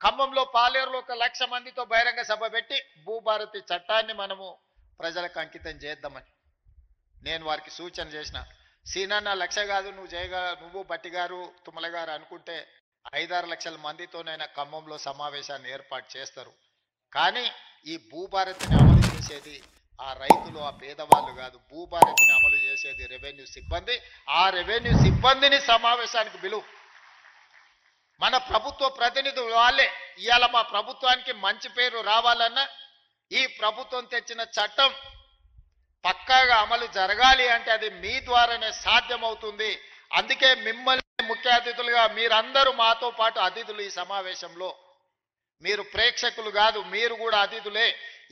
ఖమ్మంలో పాలేరులో 1,00,000 మందితో బహిరంగ సభ పెట్టి భూభారతి చట్టాన్ని మనము ప్రజలకు అంకితం చేద్దామని నేను వారికి సూచన చేసిన. సీనన్న 1,00,000 కాదు, నువ్వు బట్టి గారు తుమ్మల గారు అనుకుంటే 5-6 లక్షల మందితోనైనా ఖమ్మంలో సమావేశాన్ని ఏర్పాటు చేస్తారు. కానీ ఈ భూభారతిని అమలు చేసేది ఆ రైతులు, ఆ పేదవాళ్ళు కాదు. భూభారతిని అమలు చేసేది రెవెన్యూ సిబ్బంది. ఆ రెవెన్యూ సిబ్బందిని సమావేశానికి పిలువు. మన ప్రభుత్వ ప్రతినిధులు వాళ్ళే. ఇవాళ మా ప్రభుత్వానికి మంచి పేరు రావాలన్నా ఈ ప్రభుత్వం తెచ్చిన చట్టం పక్కాగా అమలు జరగాలి అంటే అది మీ ద్వారానే సాధ్యమవుతుంది. అందుకే మిమ్మల్ని ముఖ్య అతిథులుగా మీరందరూ మాతో పాటు అతిథులు. ఈ సమావేశంలో మీరు ప్రేక్షకులు కాదు, మీరు కూడా అతిథులే.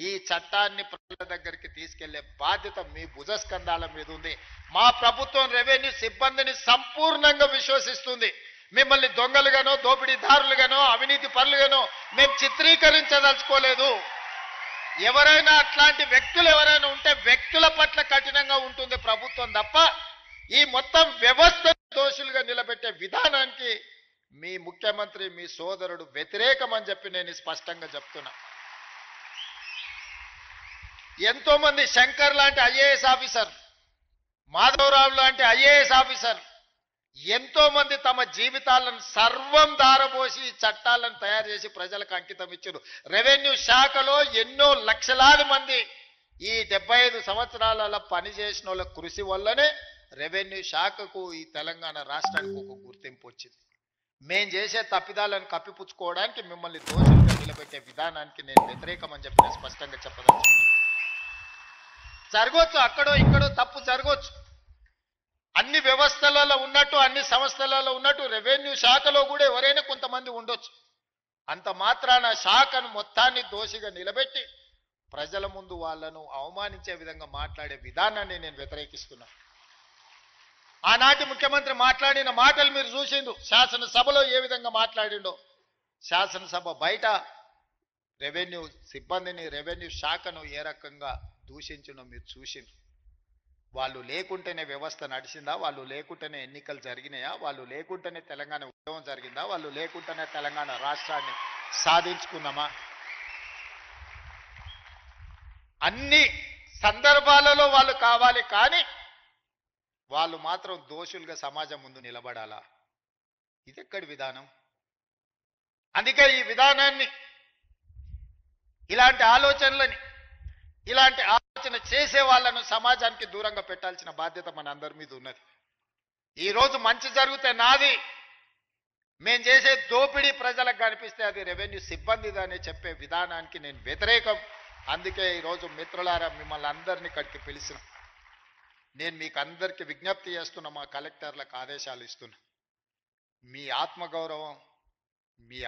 ఈ చట్టాన్ని ప్రజల దగ్గరికి తీసుకెళ్లే బాధ్యత మీ భుజస్కంధాల మీద ఉంది. మా ప్రభుత్వం రెవెన్యూ సిబ్బందిని సంపూర్ణంగా విశ్వసిస్తుంది. మిమ్మల్ని దొంగలుగానో, దోపిడీదారులుగానో, అవినీతి పరులుగానో మేము చిత్రీకరించదలుచుకోలేదు. ఎవరైనా అట్లాంటి వ్యక్తులు ఎవరైనా ఉంటే వ్యక్తుల పట్ల కఠినంగా ఉంటుంది ప్రభుత్వం తప్ప ఈ మొత్తం వ్యవస్థ దోషులుగా నిలబెట్టే విధానానికి మీ ముఖ్యమంత్రి, మీ సోదరుడు వ్యతిరేకమని చెప్పి నేను స్పష్టంగా చెప్తున్నా. ఎంతో మంది శంకర్ లాంటి ఐఏఎస్ ఆఫీసర్, మాధవరావు లాంటి ఐఏఎస్ ఆఫీసర్ ఎంతో మంది తమ జీవితాలను సర్వం దారబోసి చట్టాలను తయారు చేసి ప్రజలకు అంకితం ఇచ్చారు. రెవెన్యూ శాఖలో ఎన్నో లక్షలాది మంది ఈ 75 సంవత్సరాల పనిచేసిన వాళ్ళ కృషి వల్లనే రెవెన్యూ శాఖకు ఈ తెలంగాణ రాష్ట్రానికి ఒక గుర్తింపు వచ్చింది. మేం చేసే తప్పిదాలను కప్పిపుచ్చుకోవడానికి మిమ్మల్ని దోషులుగా నిలబెట్టే విధానానికి నేను వ్యతిరేకమని చెప్పి స్పష్టంగా చెప్పదలుచుకున్నాను. జరగవచ్చు, అక్కడో ఇక్కడో తప్పు జరగవచ్చు. అన్ని వ్యవస్థలలో ఉన్నట్టు, అన్ని సంస్థలలో ఉన్నట్టు రెవెన్యూ శాఖలో కూడా ఎవరైనా కొంతమంది ఉండొచ్చు. అంత మాత్రాన శాఖను మొత్తాన్ని దోషిగా నిలబెట్టి ప్రజల ముందు వాళ్ళను అవమానించే విధంగా మాట్లాడే విధానాన్ని నేను వ్యతిరేకిస్తున్నా. ఆనాటి ముఖ్యమంత్రి మాట్లాడిన మాటలు మీరు చూసిండు. శాసనసభలో ఏ విధంగా మాట్లాడిండో, శాసనసభ బయట రెవెన్యూ సిబ్బందిని, రెవెన్యూ శాఖను ఏ రకంగా దూషించిండో మీరు చూసిండ్రు. వాళ్ళు లేకుంటేనే వ్యవస్థ నడిచిందా? వాళ్ళు లేకుంటేనే ఎన్నికలు జరిగినాయా? వాళ్ళు లేకుంటేనే తెలంగాణ ఉద్యమం జరిగిందా? వాళ్ళు లేకుంటేనే తెలంగాణ రాష్ట్రాన్ని సాధించుకున్నామా? అన్ని సందర్భాలలో వాళ్ళు కావాలి, కానీ వాళ్ళు మాత్రం దోషులుగా సమాజం ముందు నిలబడాలా? ఇది ఎక్కడి విధానం? అందుకే ఈ విధానాన్ని, ఇలాంటి ఆలోచనలని, ఇలాంటి ఆలోచన చేసే వాళ్ళను సమాజానికి దూరంగా పెట్టాల్సిన బాధ్యత మన అందరి మీద ఉన్నది. ఈరోజు మంచి జరిగితే నాది, మేం చేసే దోపిడీ ప్రజలకు కనిపిస్తే అది రెవెన్యూ సిబ్బందిదని చెప్పే విధానానికి నేను వ్యతిరేకం. అందుకే ఈరోజు మిత్రులారా మిమ్మల్ని అందరినీ ఇక్కడికి పిలిచిన. నేను మీకు అందరికీ విజ్ఞప్తి చేస్తున్నా, మా కలెక్టర్లకు ఆదేశాలు ఇస్తున్నా. మీ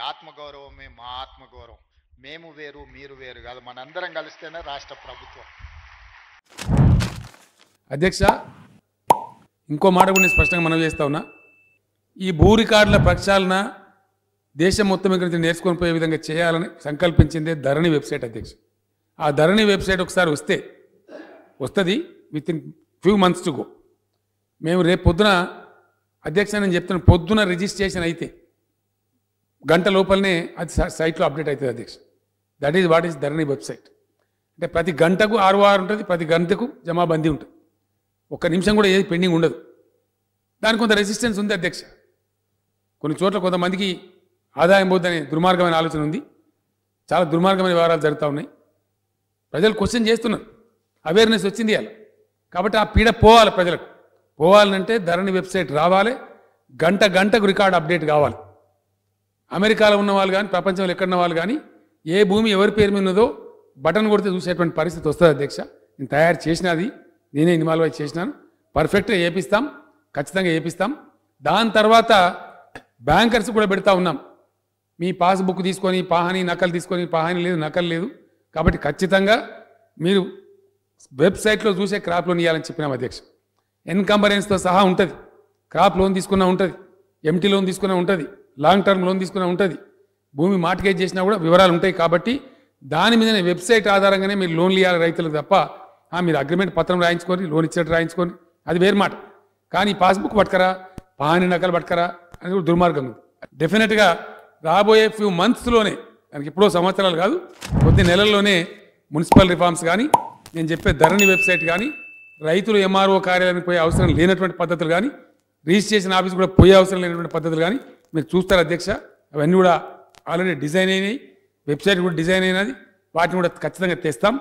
ఆత్మగౌరవమే మా ఆత్మగౌరవం. మేము వేరు, మీరు వేరు కాదు. మనందరం కలిస్తేనే రాష్ట్ర ప్రభుత్వం. అధ్యక్ష, ఇంకో మాట కూడా నేను స్పష్టంగా మనం చేస్తా ఉన్నా. ఈ భూ రికార్డుల ప్రక్షాళన దేశం మొత్తం ఇక్కడ నేర్చుకొని పోయే విధంగా చేయాలని సంకల్పించిందే ధరణి వెబ్సైట్. అధ్యక్ష, ఆ ధరణి వెబ్సైట్ ఒకసారి వస్తుంది with in few months to go. మేము రేపు పొద్దున, అధ్యక్ష నేను చెప్తున్నాను, పొద్దున రిజిస్ట్రేషన్ అయితే గంట లోపలనే అది సైట్లో అప్డేట్ అవుతుంది. అధ్యక్ష, that is what is Dharani website. అంటే ప్రతి గంటకు ROR ఉంటుంది, ప్రతి గంటకు జమాబందీ ఉంటుంది. ఒక్క నిమిషం కూడా ఏది పెండింగ్ ఉండదు. దానికి కొంత రెసిస్టెన్స్ ఉంది అధ్యక్ష. కొన్ని చోట్ల కొంతమందికి ఆదాయం పోద్దనే దుర్మార్గమైన ఆలోచన ఉంది. చాలా దుర్మార్గమైన వ్యవహారాలు జరుగుతూ ఉన్నాయి. ప్రజలు క్వశ్చన్ చేస్తున్నారు, అవేర్నెస్ వచ్చింది అలా. కాబట్టి ఆ పీడ పోవాలి, ప్రజలకు పోవాలంటే ధరణి వెబ్సైట్ రావాలి. గంటకు రికార్డ్ అప్డేట్ కావాలి. అమెరికాలో ఉన్న వాళ్ళు కానీ, ప్రపంచంలో ఎక్కడున్న వాళ్ళు కానీ ఏ భూమి ఎవరి పేరు మీద ఉన్నదో బటన్ కొడితే చూసేటువంటి పరిస్థితి వస్తుంది. అధ్యక్ష, నేను తయారు చేసినది, నేనే ఇన్వాల్వ్ అయి చేసినాను. పర్ఫెక్ట్గా చేపిస్తాం, ఖచ్చితంగా చేపిస్తాం. దాని తర్వాత బ్యాంకర్స్ కూడా పెడతా ఉన్నాం. మీ పాస్బుక్ తీసుకొని పాహాని నకలు తీసుకొని, పాహాని లేదు నకలు లేదు, కాబట్టి ఖచ్చితంగా మీరు వెబ్సైట్లో చూసే క్రాప్ లోన్ ఇవ్వాలని చెప్పినాం. అధ్యక్ష, ఎన్కంబరెన్స్తో సహా ఉంటుంది. క్రాప్ లోన్ తీసుకున్నా ఉంటుంది, ఎంటీ లోన్ తీసుకున్నా ఉంటుంది, లాంగ్ టర్మ్ లోన్ తీసుకున్నా ఉంటుంది, భూమి మార్టిగేజ్ చేసినా కూడా వివరాలు ఉంటాయి. కాబట్టి దాని మీదనే వెబ్సైట్ ఆధారంగానే మీరు లోన్లు ఇవ్వాలి రైతులకు తప్ప మీరు అగ్రిమెంట్ పత్రం రాయించుకొని లోన్ ఇచ్చినట్టు రాయించుకొని అది వేరు మాట. కానీ పాస్బుక్ పట్టుకరా, పాహాని నకలు పట్టుకరా అనేది కూడా దుర్మార్గం ఉంది. డెఫినెట్గా రాబోయే ఫ్యూ మంత్స్లోనే, దానికి ఎప్పుడో సంవత్సరాలు కాదు, కొద్ది నెలల్లోనే మున్సిపల్ రిఫార్మ్స్ కానీ, నేను చెప్పే ధరణి వెబ్సైట్ కానీ, రైతులు ఎంఆర్ఓ కార్యాలయానికి పోయే అవసరం లేనటువంటి పద్ధతులు కానీ, రిజిస్ట్రేషన్ ఆఫీస్ కూడా పోయే అవసరం లేనటువంటి పద్ధతులు కానీ మీరు చూస్తారు అధ్యక్ష. అవన్నీ కూడా ఆల్రెడీ డిజైన్ అయినాయి, వెబ్సైట్ కూడా డిజైన్ అయినది, వాటిని కూడా ఖచ్చితంగా తెస్తాం.